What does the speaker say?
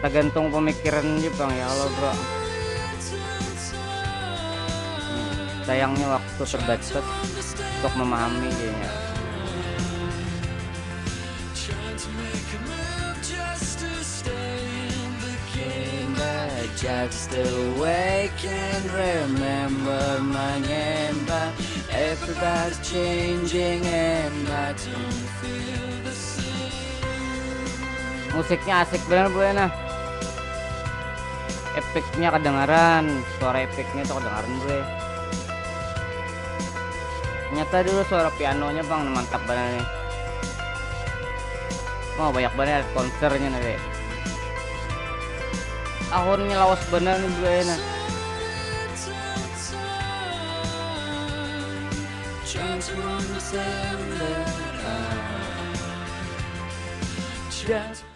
tergantung pemikiran Jepang ya Allah bro. Sayangnya waktu terbatas untuk memahami kayaknya. Just awake and remember my name, but everybody's changing and I don't feel the same. Musiknya asik bener bu ya, nah efeknya kedengaran, suara efeknya tuh kedengaran gue. Ternyata dulu suara pianonya bang mantap banget nih. Oh banyak banget konsernya nih. Tahunnya lawas bener nih gue nah. Just